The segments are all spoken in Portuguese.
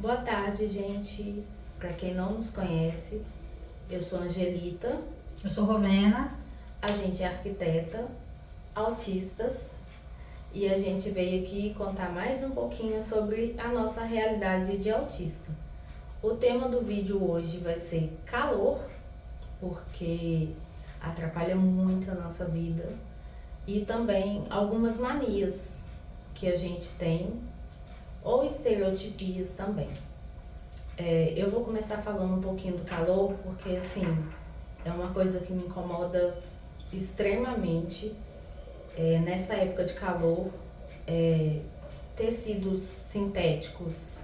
Boa tarde, gente. Para quem não nos conhece, eu sou Angelita. Eu sou Rovena. A gente é arquiteta, autistas, e a gente veio aqui contar mais um pouquinho sobre a nossa realidade de autista. O tema do vídeo hoje vai ser calor, porque atrapalha muito a nossa vida, e também algumas manias que a gente tem, ou estereotipias também. Eu vou começar falando um pouquinho do calor, porque assim, é uma coisa que me incomoda extremamente. Nessa época de calor, tecidos sintéticos,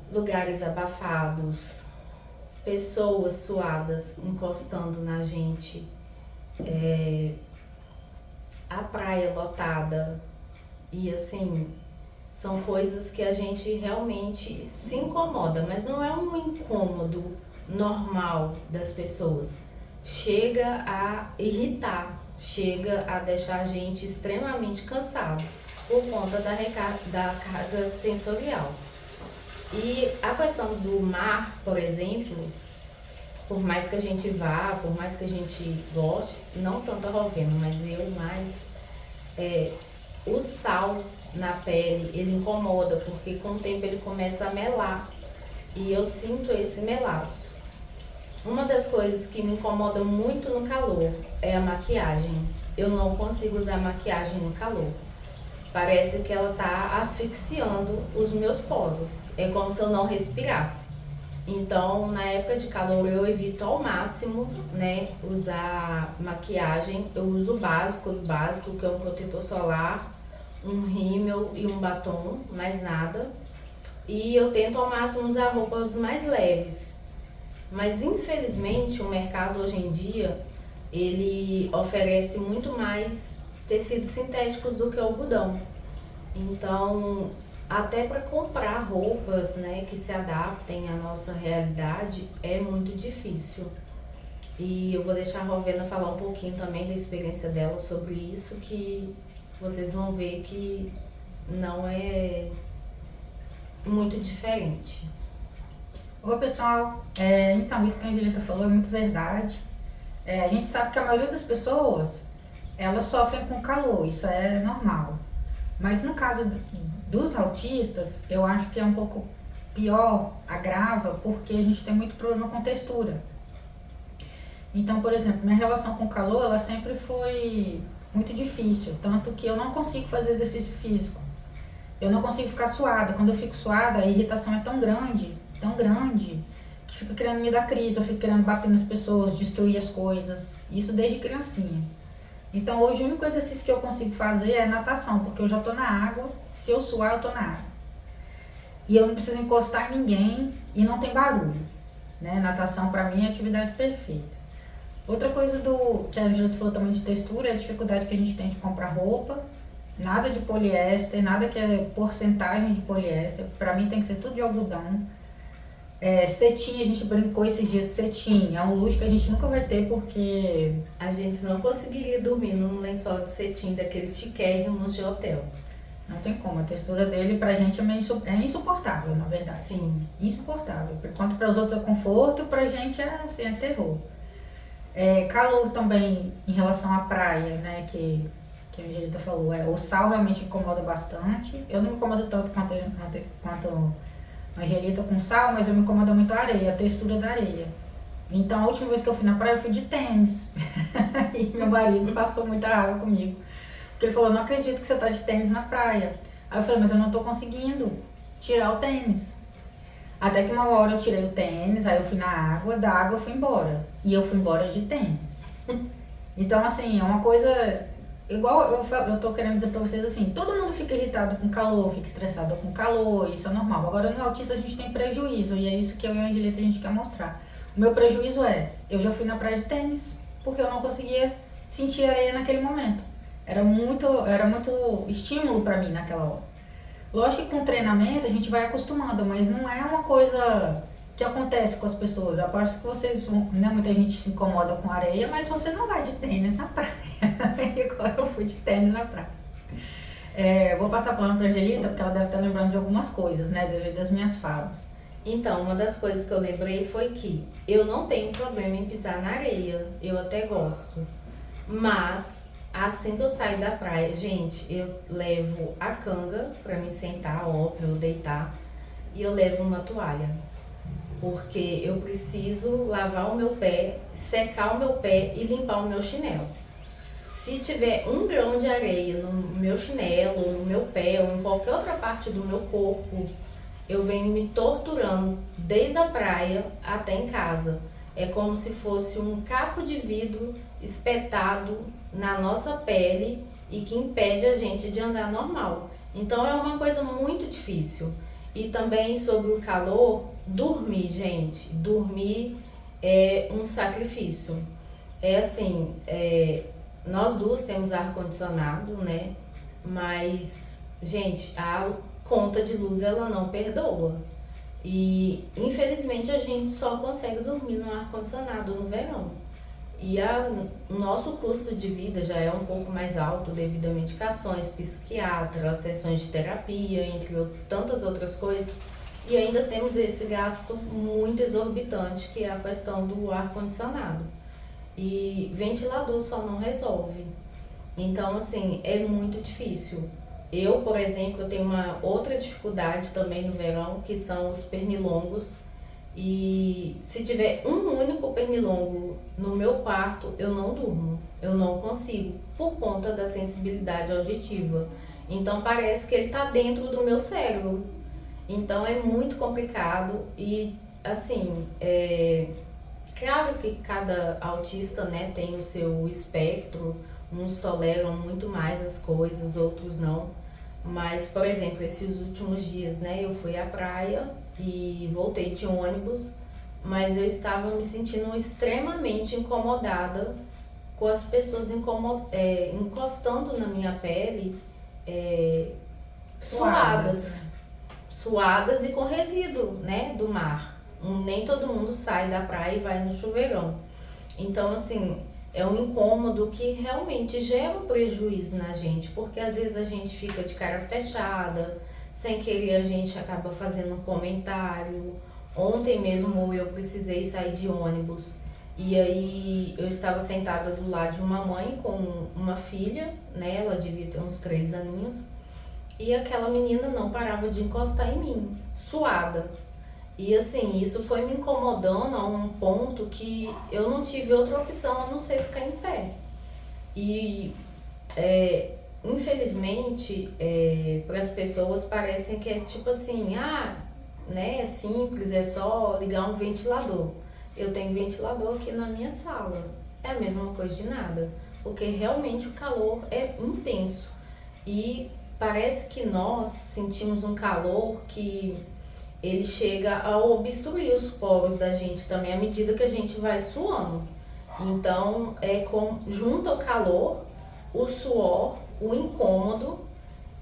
lugares abafados, pessoas suadas encostando na gente, a praia lotada, e assim, são coisas que a gente realmente se incomoda, mas não é um incômodo normal das pessoas. Chega a irritar, chega a deixar a gente extremamente cansado por conta da carga sensorial. E a questão do mar, por exemplo, por mais que a gente vá, por mais que a gente goste, não tanto a Rovena, mas eu mais, o sal na pele, ele incomoda, porque com o tempo ele começa a melar, e eu sinto esse melaço. Uma das coisas que me incomoda muito no calor é a maquiagem. Eu não consigo usar maquiagem no calor. Parece que ela tá asfixiando os meus poros. É como se eu não respirasse. Então, na época de calor, eu evito ao máximo, né, usar maquiagem. Eu uso o básico, que é um protetor solar, um rímel e um batom, mais nada. E eu tento ao máximo usar roupas mais leves. Mas infelizmente o mercado hoje em dia, ele oferece muito mais tecidos sintéticos do que algodão. Então, até para comprar roupas, né, que se adaptem à nossa realidade é muito difícil. E eu vou deixar a Rovena falar um pouquinho também da experiência dela sobre isso, que vocês vão ver que não é muito diferente. Oi, pessoal. Então, isso que a Angelita falou é muito verdade. A gente sabe que a maioria das pessoas, elas sofrem com calor, isso é normal. Mas no caso dos autistas, eu acho que é um pouco pior, agrava, porque a gente tem muito problema com textura. Então, por exemplo, minha relação com o calor, ela sempre foi muito difícil, tanto que eu não consigo fazer exercício físico. Eu não consigo ficar suada. Quando eu fico suada, a irritação é tão grande, que fica querendo me dar crise, eu fico querendo bater nas pessoas, destruir as coisas. Isso desde criancinha. Então hoje o único exercício que eu consigo fazer é natação, porque eu já tô na água, se eu suar eu tô na água. E eu não preciso encostar em ninguém e não tem barulho, né? Natação pra mim é a atividade perfeita. Outra coisa que a gente falou também de textura é a dificuldade que a gente tem de comprar roupa. Nada de poliéster, nada que é porcentagem de poliéster. Pra mim tem que ser tudo de algodão. Cetim, a gente brincou esses dias, cetim. É um luxo que a gente nunca vai ter porque... A gente não conseguiria dormir num lençol de cetim daqueles chiquérrimos de hotel. Não tem como, a textura dele pra gente é insuportável, na verdade. Sim. Insuportável. Enquanto para os outros é conforto, pra gente assim, é terror. Calor também em relação à praia, né, que a Angelita falou. O sal realmente incomoda bastante. Eu não me incomodo tanto quanto a Angelita com sal, mas eu me incomodo muito a areia, a textura da areia. Então a última vez que eu fui na praia eu fui de tênis. E meu marido passou muita raiva comigo. Porque ele falou, não acredito que você tá de tênis na praia. Aí eu falei, mas eu não tô conseguindo tirar o tênis. Até que uma hora eu tirei o tênis, aí eu fui na água, da água eu fui embora. E eu fui embora de tênis. Então assim, é uma coisa... Igual eu tô querendo dizer pra vocês assim, todo mundo fica irritado com calor, fica estressado com calor, isso é normal. Agora no autista a gente tem prejuízo, e é isso que eu e a Angelita a gente quer mostrar. O meu prejuízo eu já fui na praia de tênis, porque eu não conseguia sentir areia naquele momento. Era muito estímulo pra mim naquela hora. Lógico que com treinamento a gente vai acostumando, mas não é uma coisa que acontece com as pessoas. Eu acho que vocês, né, muita gente se incomoda com areia, mas você não vai de tênis na praia. Igual eu fui de tênis na praia. Vou passar a palavra para a Angelita, porque ela deve estar lembrando de algumas coisas, né, devido das minhas falas. Então, uma das coisas que eu lembrei foi que eu não tenho problema em pisar na areia, eu até gosto. Mas, assim que eu saio da praia, gente, eu levo a canga pra me sentar, óbvio, deitar, e eu levo uma toalha. Porque eu preciso lavar o meu pé, secar o meu pé e limpar o meu chinelo. Se tiver um grão de areia no meu chinelo, no meu pé ou em qualquer outra parte do meu corpo, eu venho me torturando desde a praia até em casa. É como se fosse um caco de vidro espetado na nossa pele e que impede a gente de andar normal. Então é uma coisa muito difícil. E também sobre o calor, dormir, gente. Dormir é um sacrifício. É assim, nós duas temos ar-condicionado, né? Mas, gente, a conta de luz ela não perdoa. E infelizmente a gente só consegue dormir no ar-condicionado no verão. E o nosso custo de vida já é um pouco mais alto devido a medicações, psiquiatra, sessões de terapia, entre tantas outras coisas. E ainda temos esse gasto muito exorbitante, que é a questão do ar-condicionado. E ventilador só não resolve. Então, assim, é muito difícil. Eu, por exemplo, eu tenho uma outra dificuldade também no verão, que são os pernilongos. E se tiver um único pernilongo no meu quarto, eu não durmo. Eu não consigo, por conta da sensibilidade auditiva. Então parece que ele está dentro do meu cérebro. Então é muito complicado e, assim, claro que cada autista, né, tem o seu espectro. Uns toleram muito mais as coisas, outros não. Mas, por exemplo, esses últimos dias, né, eu fui à praia e voltei de ônibus, mas eu estava me sentindo extremamente incomodada com as pessoas encostando na minha pele, suadas, suadas e com resíduo, né, do mar. Nem todo mundo sai da praia e vai no chuveirão. Então, assim, é um incômodo que realmente gera um prejuízo na gente, porque às vezes a gente fica de cara fechada, sem querer a gente acaba fazendo um comentário. Ontem mesmo eu precisei sair de ônibus e aí eu estava sentada do lado de uma mãe com uma filha, né? Ela devia ter uns 3 aninhos, e aquela menina não parava de encostar em mim, suada. E assim, isso foi me incomodando a um ponto que eu não tive outra opção a não ser ficar em pé. E infelizmente, para as pessoas parecem que é tipo assim, né, é simples, é só ligar um ventilador. Eu tenho ventilador aqui na minha sala, é a mesma coisa de nada, porque realmente o calor é intenso. E parece que nós sentimos um calor que ele chega a obstruir os poros da gente também à medida que a gente vai suando. Então, junta o calor, o suor, o incômodo,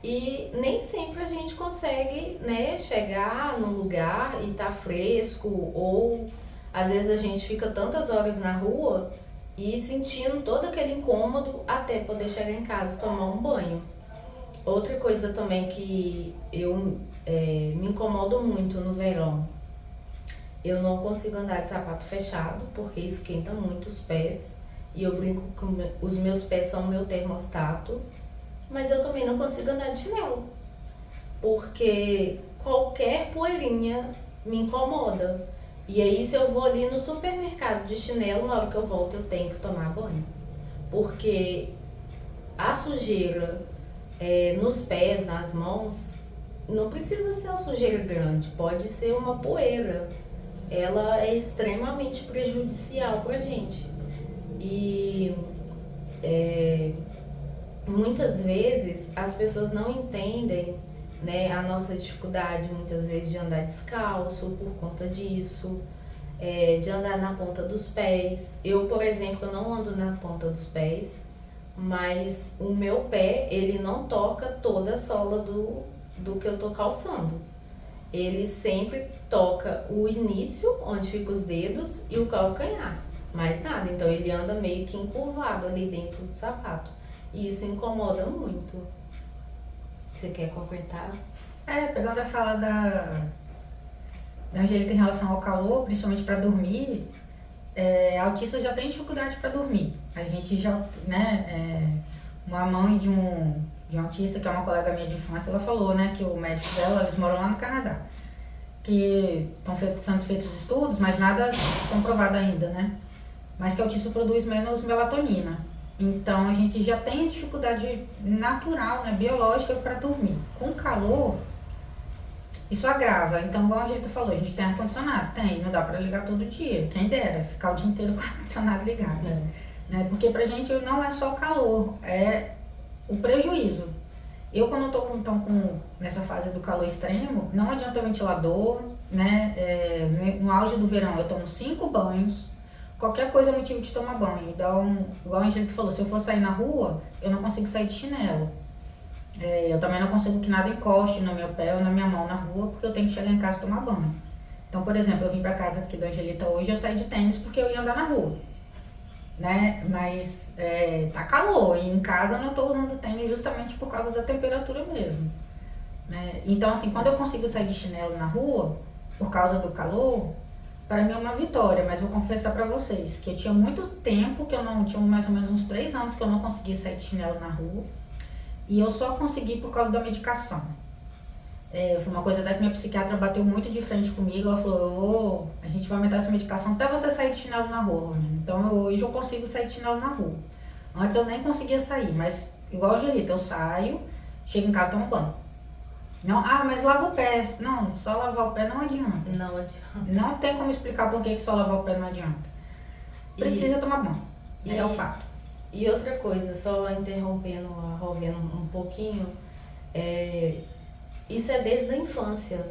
e nem sempre a gente consegue, né, chegar no lugar e tá fresco, ou às vezes a gente fica tantas horas na rua e sentindo todo aquele incômodo até poder chegar em casa e tomar um banho. Outra coisa também que eu me incomodo muito no verão, eu não consigo andar de sapato fechado porque esquenta muito os pés e eu brinco que os meus pés são o meu termostato, mas eu também não consigo andar de chinelo porque qualquer poeirinha me incomoda. E aí se eu vou ali no supermercado de chinelo, na hora que eu volto eu tenho que tomar banho, porque a sujeira nos pés, nas mãos, não precisa ser uma sujeira grande, pode ser uma poeira. Ela é extremamente prejudicial pra gente. E muitas vezes as pessoas não entendem, né, a nossa dificuldade muitas vezes de andar descalço por conta disso, de andar na ponta dos pés. Eu, por exemplo, não ando na ponta dos pés, mas o meu pé, ele não toca toda a sola do que eu tô calçando. Ele sempre toca o início, onde ficam os dedos, e o calcanhar, mais nada. Então ele anda meio que encurvado ali dentro do sapato. E isso incomoda muito. Você quer comentar? Pegando a fala da Angelita em relação ao calor, principalmente para dormir, a autista já tem dificuldade para dormir. A gente já, né, uma mãe de um autista, que é uma colega minha de infância, ela falou, né, que o médico dela, eles moram lá no Canadá, que estão sendo feitos estudos, mas nada comprovado ainda, né, mas que o autista produz menos melatonina. Então a gente já tem dificuldade natural, né, biológica para dormir. Com calor, isso agrava. Então, igual a gente falou, a gente tem ar-condicionado? Tem, não dá para ligar todo dia. Quem dera, ficar o dia inteiro com o ar-condicionado ligado. Né? Porque pra gente não é só o calor, é o prejuízo. Eu, quando estou nessa fase do calor extremo, não adianta ventilador, né? No auge do verão eu tomo 5 banhos. Qualquer coisa é motivo de tomar banho. Então, igual a gente falou, se eu for sair na rua, eu não consigo sair de chinelo. Eu também não consigo que nada encoste no meu pé ou na minha mão na rua, porque eu tenho que chegar em casa e tomar banho. Então, por exemplo, eu vim pra casa aqui da Angelita hoje, eu saí de tênis porque eu ia andar na rua. Né? Mas tá calor e em casa eu não estou usando tênis justamente por causa da temperatura mesmo. Né? Então, assim, quando eu consigo sair de chinelo na rua, por causa do calor, para mim é uma vitória, mas vou confessar para vocês que eu tinha muito tempo que eu não tinha, mais ou menos uns 3 anos que eu não conseguia sair de chinelo na rua. E eu só consegui por causa da medicação. Foi uma coisa até que minha psiquiatra bateu muito de frente comigo. Ela falou, a gente vai aumentar essa medicação até você sair de chinelo na rua. Então hoje eu consigo sair de chinelo na rua. Antes eu nem conseguia sair, mas igual a Angelita, eu saio, chego em casa e tomo banho. Não, mas lava o pé. Não, só lavar o pé não adianta. Não adianta. Não tem como explicar por que só lavar o pé não adianta. Precisa tomar banho. É o fato. E outra coisa, só interrompendo a Rovena um pouquinho, isso é desde a infância.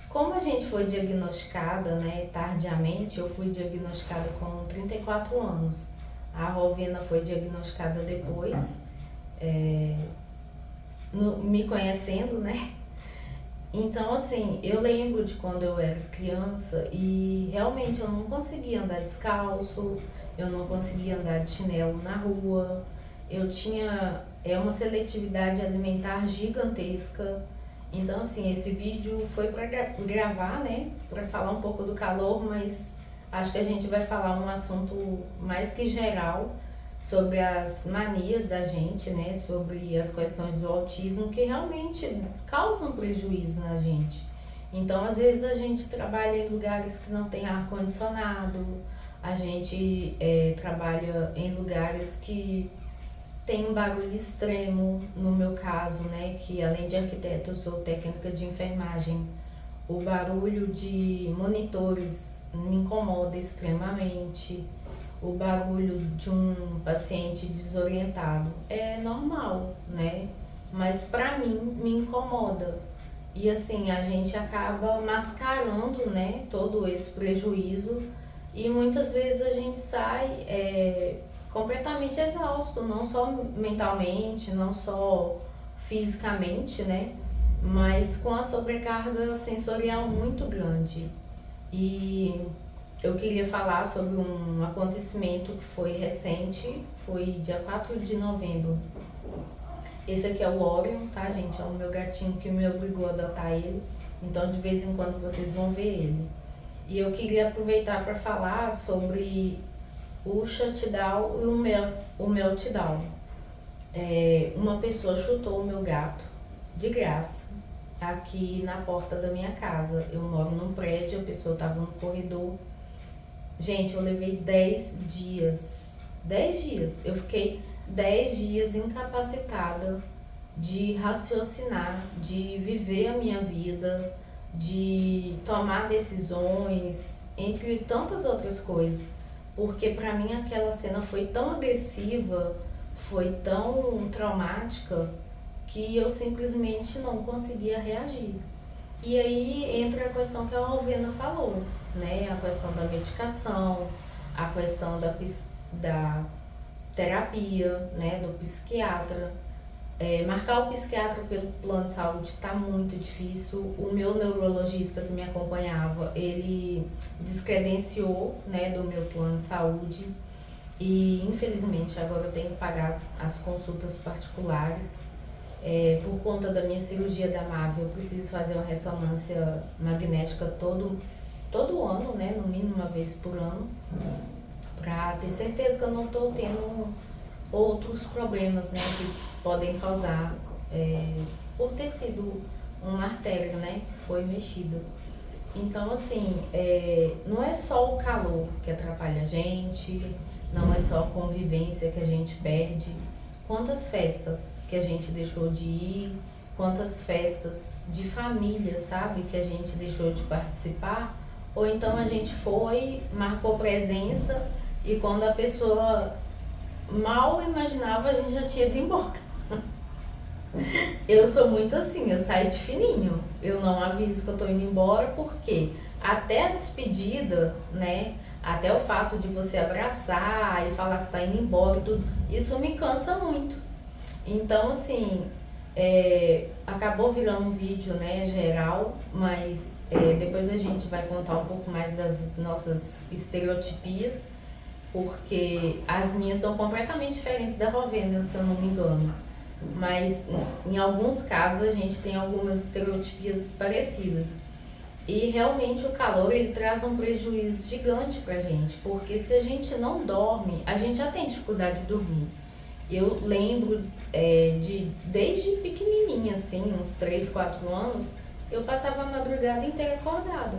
Como a gente foi diagnosticada, né, tardiamente, eu fui diagnosticada com 34 anos. A Rovena foi diagnosticada depois, me conhecendo, né? Então, assim, eu lembro de quando eu era criança e realmente eu não conseguia andar descalço, eu não conseguia andar de chinelo na rua, eu tinha uma seletividade alimentar gigantesca. Então, assim, esse vídeo foi para gravar, né, para falar um pouco do calor, mas acho que a gente vai falar um assunto mais que geral sobre as manias da gente, né, sobre as questões do autismo que realmente causam prejuízo na gente. Então, às vezes a gente trabalha em lugares que não tem ar-condicionado, a gente trabalha em lugares que tem um barulho extremo, no meu caso, né, que além de arquiteto eu sou técnica de enfermagem, o barulho de monitores me incomoda extremamente, o barulho de um paciente desorientado é normal, né, mas pra mim me incomoda. E assim, a gente acaba mascarando, né, todo esse prejuízo e muitas vezes a gente sai completamente exausto, não só mentalmente, não só fisicamente, né? Mas com a sobrecarga sensorial muito grande. E eu queria falar sobre um acontecimento que foi recente, foi dia 4 de novembro. Esse aqui é o Orion, tá, gente? É o meu gatinho que me obrigou a adotar ele. Então, de vez em quando, vocês vão ver ele. E eu queria aproveitar para falar sobre o shutdown e o meltdown. Uma pessoa chutou o meu gato, de graça, aqui na porta da minha casa. Eu moro num prédio, a pessoa estava no corredor. Gente, eu levei 10 dias. 10 dias. Eu fiquei 10 dias incapacitada de raciocinar, de viver a minha vida, de tomar decisões, entre tantas outras coisas. Porque pra mim aquela cena foi tão agressiva, foi tão traumática, que eu simplesmente não conseguia reagir. E aí entra a questão que a Rovena falou, né? A questão da medicação, a questão da terapia, né? Do psiquiatra. Marcar o psiquiatra pelo plano de saúde está muito difícil. O meu neurologista que me acompanhava, ele descredenciou, né, do meu plano de saúde e infelizmente agora eu tenho que pagar as consultas particulares. Por conta da minha cirurgia da MAV, eu preciso fazer uma ressonância magnética todo ano, né? No mínimo uma vez por ano, para ter certeza que eu não estou tendo outros problemas, né? Que podem causar por ter sido uma artéria, né? Que foi mexida. Então, assim, não é só o calor que atrapalha a gente, não é só a convivência que a gente perde. Quantas festas que a gente deixou de ir, quantas festas de família, sabe, que a gente deixou de participar, ou então a gente foi, marcou presença e quando a pessoa mal imaginava a gente já tinha ido embora. Eu sou muito assim, eu saio de fininho, eu não aviso que eu tô indo embora, porque até a despedida, né, até o fato de você abraçar e falar que tá indo embora, tudo, isso me cansa muito. Então, assim, acabou virando um vídeo, né, geral, mas depois a gente vai contar um pouco mais das nossas estereotipias, porque as minhas são completamente diferentes da Rovena, se eu não me engano. Mas em alguns casos a gente tem algumas estereotipias parecidas. E realmente o calor ele traz um prejuízo gigante pra gente, porque se a gente não dorme, a gente já tem dificuldade de dormir. Eu lembro desde pequenininha, assim, uns 3, 4 anos, eu passava a madrugada inteira acordada.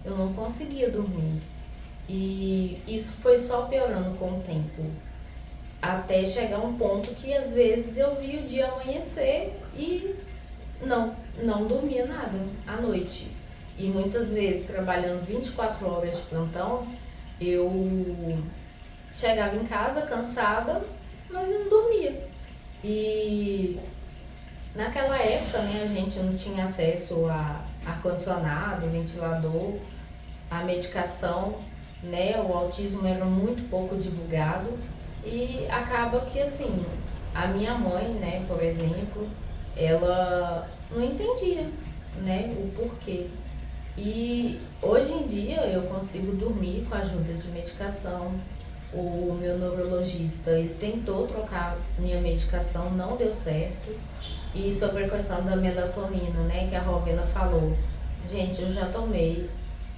Eu não conseguia dormir. E isso foi só piorando com o tempo. Até chegar um ponto que às vezes eu via o dia amanhecer e não dormia nada à noite. E muitas vezes trabalhando 24 horas de plantão, eu chegava em casa cansada, mas eu não dormia. E naquela época, né, a gente não tinha acesso a ar-condicionado, ventilador, a medicação, né, o autismo era muito pouco divulgado. E acaba que, assim, a minha mãe, né, por exemplo, ela não entendia, né, o porquê. E hoje em dia eu consigo dormir com a ajuda de medicação. O meu neurologista, ele tentou trocar minha medicação, não deu certo. E sobre a questão da melatonina, né, que a Rovena falou. Gente, eu já tomei,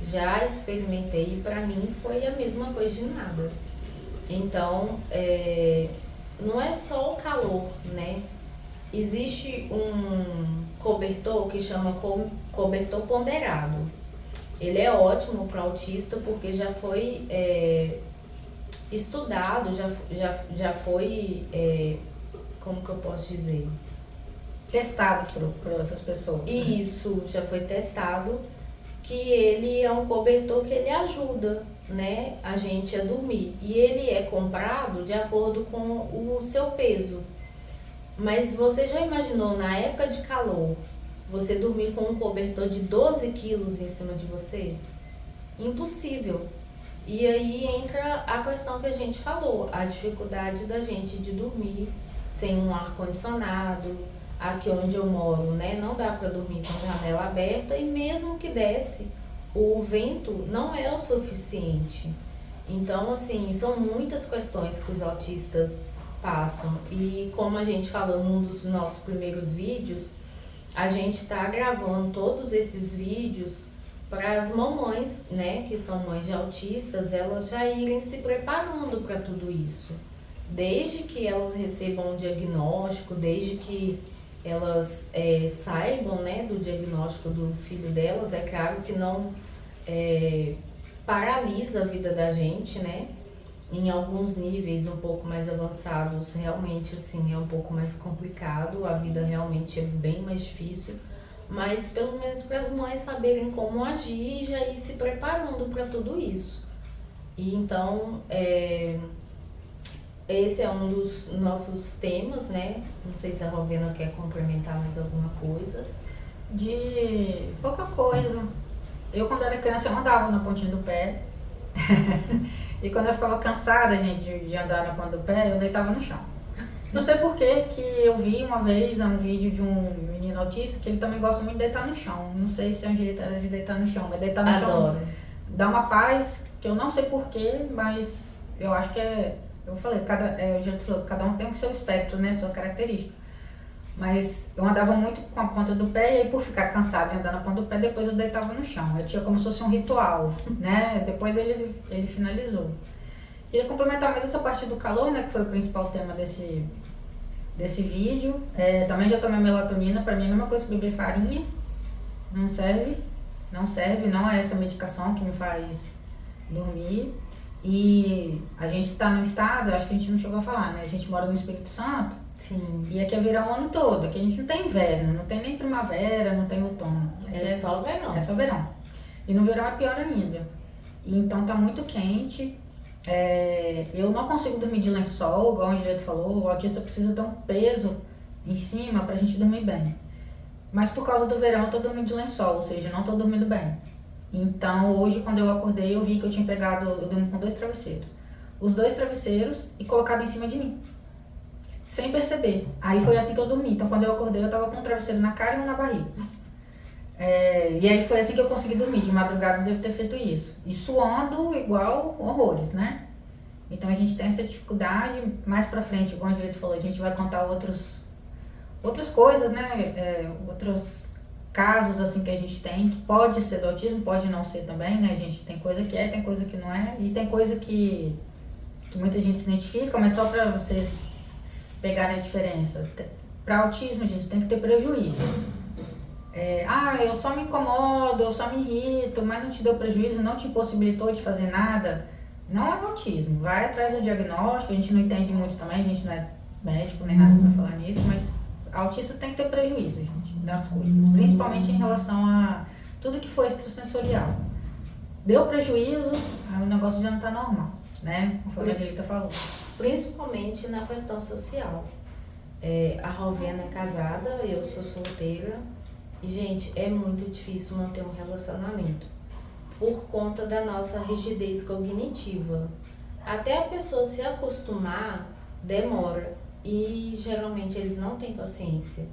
já experimentei e pra mim foi a mesma coisa de nada. Então, não é só o calor, né? Existe um cobertor que chama cobertor ponderado. Ele é ótimo para autista porque já foi estudado, já foi, como que eu posso dizer? Testado por outras pessoas. Isso, já foi testado, que ele é um cobertor que ele ajuda, né, a gente a dormir. E ele é comprado de acordo com o seu peso. Mas você já imaginou, na época de calor, você dormir com um cobertor de 12 quilos em cima de você? Impossível. E aí entra a questão que a gente falou, a dificuldade da gente de dormir sem um ar-condicionado. Aqui onde eu moro, né, não dá para dormir com a janela aberta e mesmo que desse, o vento não é o suficiente. Então, assim, são muitas questões que os autistas passam. E como a gente falou num dos nossos primeiros vídeos, a gente está gravando todos esses vídeos para as mamães, né, que são mães de autistas, elas já irem se preparando para tudo isso. Desde que elas recebam um diagnóstico, desde que elas saibam, né, do diagnóstico do filho delas. É claro que não paralisa a vida da gente, né? Em alguns níveis um pouco mais avançados, realmente assim, é um pouco mais complicado, a vida realmente é bem mais difícil, mas pelo menos para as mães saberem como agir e já ir se preparando para tudo isso. E então, esse é um dos nossos temas, né? Não sei se a Rovena quer complementar mais alguma coisa. De pouca coisa. Eu, quando era criança, eu andava na pontinha do pé. E quando eu ficava cansada, gente, de andar na ponta do pé, eu deitava no chão. Não sei por que eu vi uma vez um vídeo de um menino autista que ele também gosta muito de deitar no chão. Não sei se é um direito de deitar no chão, mas deitar no chão dá uma paz que eu não sei por que, mas eu acho que eu falei, o jeito falou, cada um tem o seu espectro, né, sua característica. Mas eu andava muito com a ponta do pé e aí por ficar cansado e andar na ponta do pé, depois eu deitava no chão. Eu tinha como se fosse um ritual, né? Depois ele finalizou. Queria complementar mais essa parte do calor, né? Que foi o principal tema desse vídeo. Também já tomei melatonina, pra mim é a mesma coisa que beber farinha. Não serve, não é essa medicação que me faz dormir. E a gente tá no estado, acho que a gente não chegou a falar, né? A gente mora no Espírito Santo. Sim. E aqui é verão o ano todo, aqui a gente não tem inverno, não tem nem primavera, não tem outono. É só verão. É só verão. E no verão é pior ainda. E então tá muito quente. Eu não consigo dormir de lençol, igual o Angelito falou, o autista precisa ter um peso em cima pra gente dormir bem. Mas por causa do verão eu tô dormindo de lençol, ou seja, não tô dormindo bem. Então hoje quando eu acordei eu vi que eu tinha eu dormi com 2 travesseiros. Os 2 travesseiros e colocado em cima de mim. Sem perceber. Aí foi assim que eu dormi. Então quando eu acordei eu tava com um travesseiro na cara e um na barriga. E aí foi assim que eu consegui dormir. De madrugada eu devo ter feito isso. E suando igual horrores, né? Então a gente tem essa dificuldade. Mais pra frente, como o Angelito falou, a gente vai contar outras coisas, né? Outros casos assim que a gente tem, que pode ser do autismo, pode não ser também, né? A gente tem coisa que tem coisa que não é. E tem coisa que muita gente se identifica, mas só pra vocês pegarem a diferença. Para autismo, a gente tem que ter prejuízo. Eu só me incomodo, eu só me irrito, mas não te deu prejuízo, não te impossibilitou de fazer nada. Não é autismo. Vai atrás do diagnóstico, a gente não entende muito também, a gente não é médico nem nada para falar nisso, mas autista tem que ter prejuízo, gente, das coisas. Principalmente em relação a tudo que for extrasensorial. Deu prejuízo, aí o negócio já não tá normal, né? Como a Angelita falou. Principalmente na questão social. A Rovena é casada, eu sou solteira. E, gente, é muito difícil manter um relacionamento por conta da nossa rigidez cognitiva. Até a pessoa se acostumar, demora. E, geralmente, eles não têm paciência.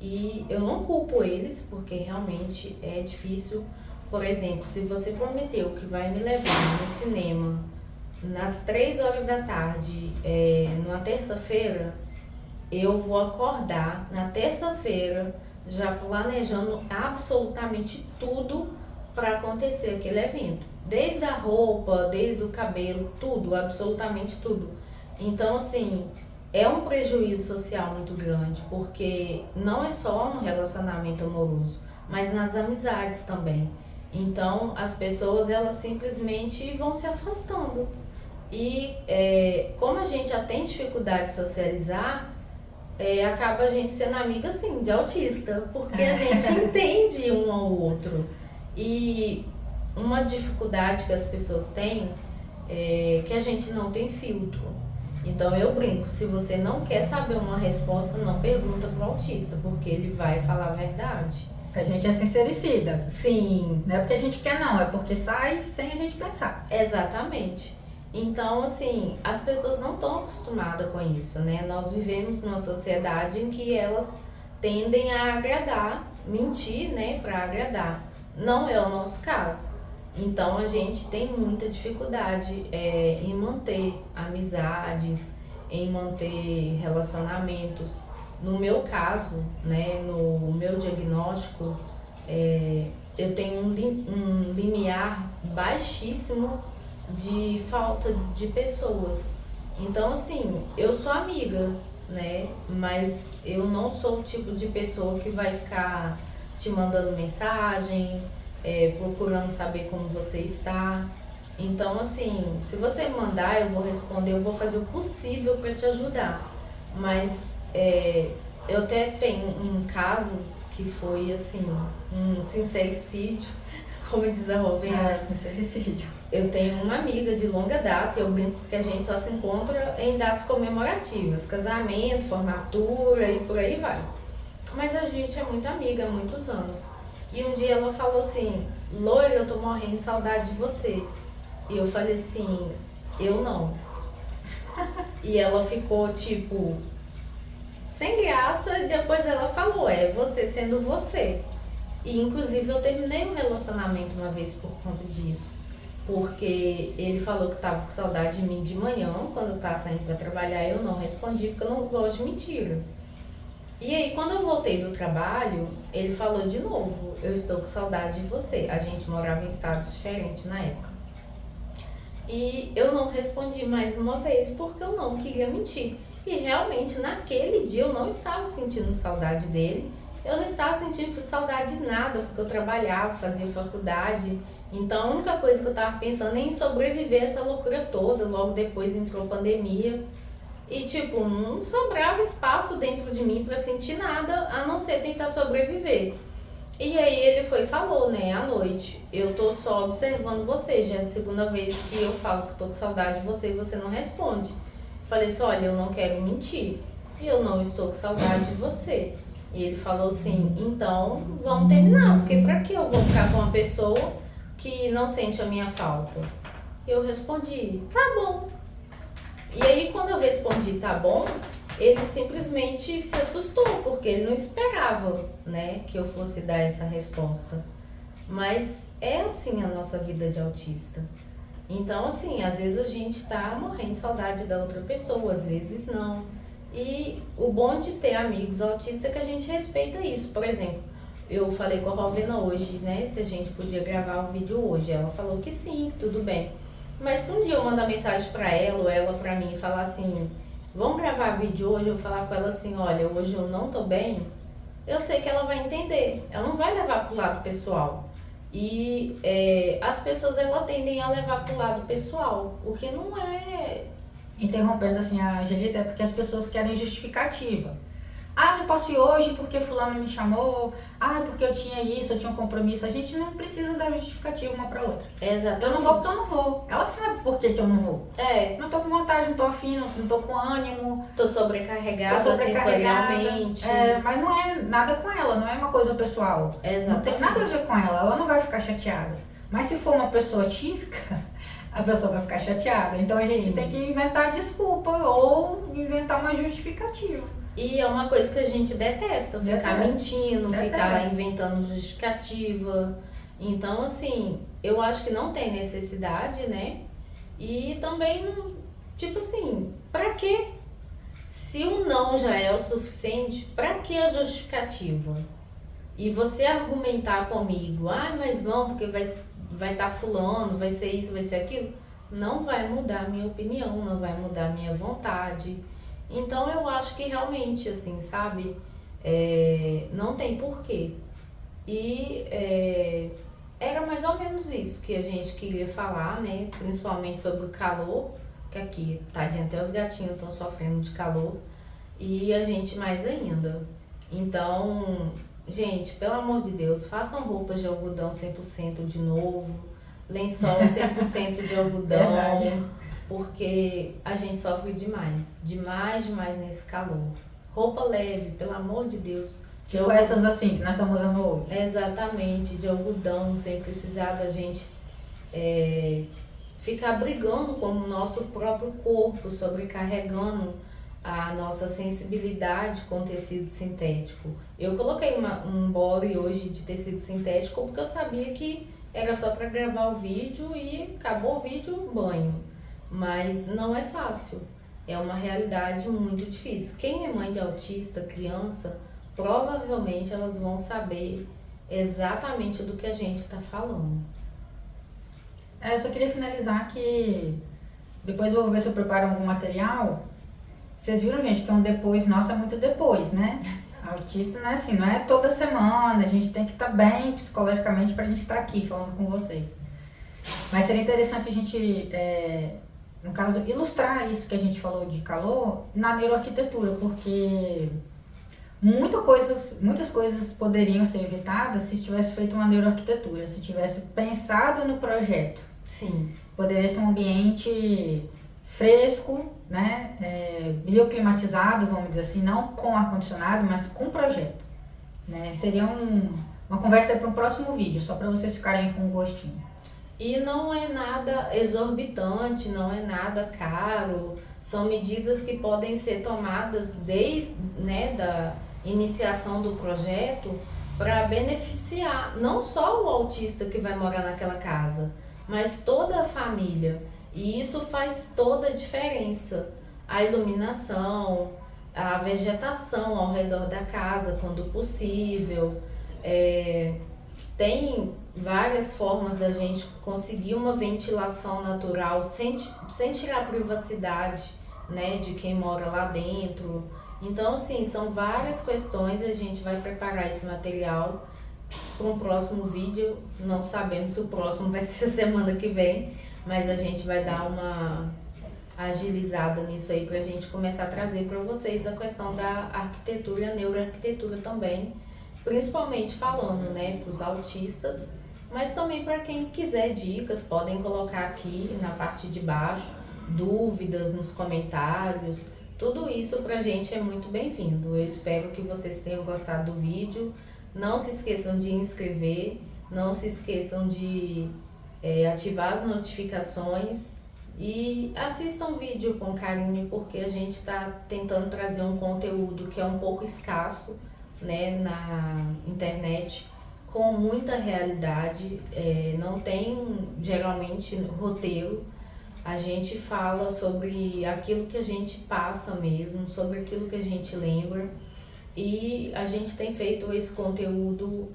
E eu não culpo eles, porque realmente é difícil. Por exemplo, se você prometeu que vai me levar no cinema nas 3 horas da tarde, numa terça-feira, eu vou acordar na terça-feira já planejando absolutamente tudo para acontecer aquele evento. Desde a roupa, desde o cabelo, tudo, absolutamente tudo. Então, assim, é um prejuízo social muito grande, porque não é só no relacionamento amoroso, mas nas amizades também. Então, as pessoas, elas simplesmente vão se afastando. E como a gente já tem dificuldade de socializar, acaba a gente sendo amiga, assim, de autista, porque a gente entende um ao outro. E uma dificuldade que as pessoas têm é que a gente não tem filtro. Então eu brinco, se você não quer saber uma resposta, não pergunta pro autista, porque ele vai falar a verdade. A gente é sincericida. Sim. Não é porque a gente quer não, é porque sai sem a gente pensar. Exatamente. Então, assim, as pessoas não estão acostumadas com isso, né? Nós vivemos numa sociedade em que elas tendem a agradar, mentir, né, para agradar. Não é o nosso caso. Então, a gente tem muita dificuldade em manter amizades, em manter relacionamentos. No meu caso, né, no meu diagnóstico, eu tenho um limiar baixíssimo de falta de pessoas. Então, assim, eu sou amiga, né? Mas eu não sou o tipo de pessoa que vai ficar te mandando mensagem, procurando saber como você está. Então, assim, se você mandar, eu vou responder, eu vou fazer o possível para te ajudar. Mas eu até tenho um caso que foi, assim, um sincericídio, como diz a Rovena. Sincericídio. Eu tenho uma amiga de longa data, eu brinco que a gente só se encontra em datas comemorativas, casamento, formatura e por aí vai. Mas a gente é muito amiga há muitos anos. E um dia ela falou assim, Loira, eu tô morrendo de saudade de você. E eu falei assim, eu não. E ela ficou tipo, sem graça, e depois ela falou, você sendo você. E inclusive eu terminei um relacionamento uma vez por conta disso. Porque ele falou que estava com saudade de mim de manhã, quando eu estava saindo para trabalhar, eu não respondi, porque eu não gosto de mentira. E aí, quando eu voltei do trabalho, ele falou de novo: eu estou com saudade de você. A gente morava em estados diferentes na época. E eu não respondi mais uma vez porque eu não queria mentir. E realmente, naquele dia, eu não estava sentindo saudade dele. Eu não estava sentindo saudade de nada, porque eu trabalhava, fazia faculdade. Então, a única coisa que eu estava pensando é em sobreviver essa loucura toda. Logo depois entrou a pandemia. E, tipo, não sobrava espaço dentro de mim pra sentir nada, a não ser tentar sobreviver. E aí ele foi e falou, né, à noite: eu tô só observando você, já é a segunda vez que eu falo que tô com saudade de você e você não responde. Falei assim: olha, eu não quero mentir, e eu não estou com saudade de você. E ele falou assim: então vamos terminar, porque pra que eu vou ficar com uma pessoa que não sente a minha falta? Eu respondi: tá bom. E aí, quando eu respondi tá bom, ele simplesmente se assustou, porque ele não esperava, né, que eu fosse dar essa resposta. Mas é assim a nossa vida de autista. Então, assim, às vezes a gente tá morrendo de saudade da outra pessoa, às vezes não. E o bom de ter amigos autistas é que a gente respeita isso. Por exemplo, eu falei com a Rovena hoje, né, se a gente podia gravar o vídeo hoje. Ela falou que sim, tudo bem. Mas se um dia eu mandar mensagem pra ela ou ela pra mim e falar assim: vamos gravar vídeo hoje, eu falar com ela assim: olha, hoje eu não tô bem, eu sei que ela vai entender. Ela não vai levar pro lado pessoal. E as pessoas, elas tendem a levar pro lado pessoal, o que não é... Interrompendo assim a Angelita, é porque as pessoas querem justificativa. Ah, não posso ir hoje porque fulano me chamou. Ah, porque eu tinha isso, eu tinha um compromisso. A gente não precisa dar justificativa uma pra outra. Exatamente. Eu não vou porque eu não vou. Ela sabe por que eu não vou. Não tô com vontade, não tô afim, não tô com ânimo. Tô sobrecarregada sensorialmente. Mas não é nada com ela, não é uma coisa pessoal. Exatamente. Não tem nada a ver com ela não vai ficar chateada. Mas se for uma pessoa típica, a pessoa vai ficar chateada. Então a gente tem que inventar desculpa ou inventar uma justificativa. E é uma coisa que a gente detesta, ficar mentindo, ficar inventando justificativa. Então, assim, eu acho que não tem necessidade, né? E também, tipo assim, pra quê? Se o não já é o suficiente, pra que a justificativa? E você argumentar comigo: ah, mas vamos, porque vai tá fulano, vai ser isso, vai ser aquilo, não vai mudar a minha opinião, não vai mudar a minha vontade. Então eu acho que realmente, assim, sabe, não tem porquê. E era mais ou menos isso que a gente queria falar, né? Principalmente sobre o calor, que aqui, tadinho, até os gatinhos estão sofrendo de calor. E a gente mais ainda. Então, gente, pelo amor de Deus, façam roupas de algodão 100% de novo, lençol 100% de algodão. Verdade. Porque a gente sofre demais nesse calor. Roupa leve, pelo amor de Deus. Tipo essas assim que nós estamos usando hoje. Exatamente, de algodão, sem precisar da gente ficar brigando com o nosso próprio corpo, sobrecarregando a nossa sensibilidade com tecido sintético. Eu coloquei um body hoje de tecido sintético porque eu sabia que era só para gravar o vídeo e acabou o vídeo, banho. Mas não é fácil, é uma realidade muito difícil. Quem é mãe de autista, criança, provavelmente elas vão saber exatamente do que a gente está falando. Eu só queria finalizar que depois eu vou ver se eu preparo algum material. Vocês viram, gente, que um depois nosso é muito depois, né? Autista não é assim, não é toda semana, a gente tem que estar bem psicologicamente pra gente estar aqui falando com vocês. Mas seria interessante a gente... no caso, ilustrar isso que a gente falou de calor na neuroarquitetura, porque muitas coisas poderiam ser evitadas se tivesse feito uma neuroarquitetura, se tivesse pensado no projeto. Sim. Poderia ser um ambiente fresco, né, bioclimatizado, vamos dizer assim, não com ar-condicionado, mas com projeto. Né? Seria uma conversa para um próximo vídeo, só para vocês ficarem com um gostinho. E não é nada exorbitante, não é nada caro, são medidas que podem ser tomadas desde, né, da iniciação do projeto para beneficiar não só o autista que vai morar naquela casa, mas toda a família. E isso faz toda a diferença. A iluminação, a vegetação ao redor da casa quando possível. Tem várias formas da gente conseguir uma ventilação natural sem tirar a privacidade, né, de quem mora lá dentro. Então, assim, são várias questões e a gente vai preparar esse material para um próximo vídeo. Não sabemos se o próximo vai ser semana que vem, mas a gente vai dar uma agilizada nisso aí pra gente começar a trazer para vocês a questão da arquitetura e a neuroarquitetura também, principalmente falando, né, para os autistas, mas também para quem quiser dicas, podem colocar aqui na parte de baixo, dúvidas nos comentários, tudo isso pra gente é muito bem-vindo. Eu espero que vocês tenham gostado do vídeo, não se esqueçam de inscrever, não se esqueçam de ativar as notificações e assistam o vídeo com carinho, porque a gente está tentando trazer um conteúdo que é um pouco escasso, né, na internet, com muita realidade, não tem geralmente roteiro, a gente fala sobre aquilo que a gente passa mesmo, sobre aquilo que a gente lembra, e a gente tem feito esse conteúdo,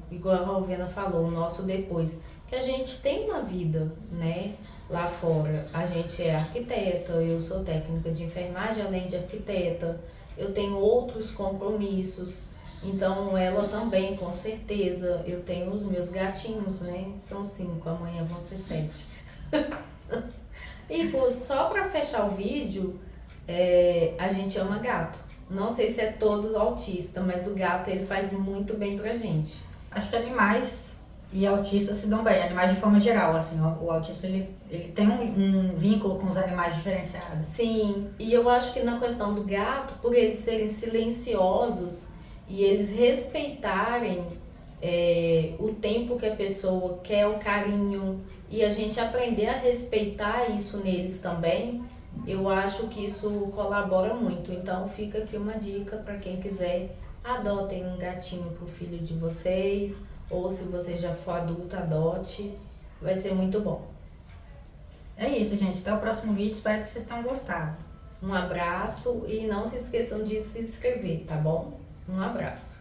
igual a Rovena falou, o nosso depois, que a gente tem uma vida, né, lá fora. A gente é arquiteta, eu sou técnica de enfermagem, além de arquiteta, eu tenho outros compromissos, então ela também, com certeza. Eu tenho os meus gatinhos, né, são 5, amanhã vão ser 7. E só para fechar o vídeo, a gente ama gato. Não sei se é todo autista, mas o gato ele faz muito bem pra gente. Acho que animais e autistas se dão bem, animais de forma geral, assim, o autista ele tem um vínculo com os animais diferenciados. Sim, e eu acho que na questão do gato, por eles serem silenciosos e eles respeitarem o tempo que a pessoa quer, o carinho, e a gente aprender a respeitar isso neles também, eu acho que isso colabora muito. Então fica aqui uma dica para quem quiser, adotem um gatinho pro filho de vocês, ou se você já for adulto, adote, vai ser muito bom. É isso, gente. Até o próximo vídeo, espero que vocês tenham gostado. Um abraço e não se esqueçam de se inscrever, tá bom? Um abraço.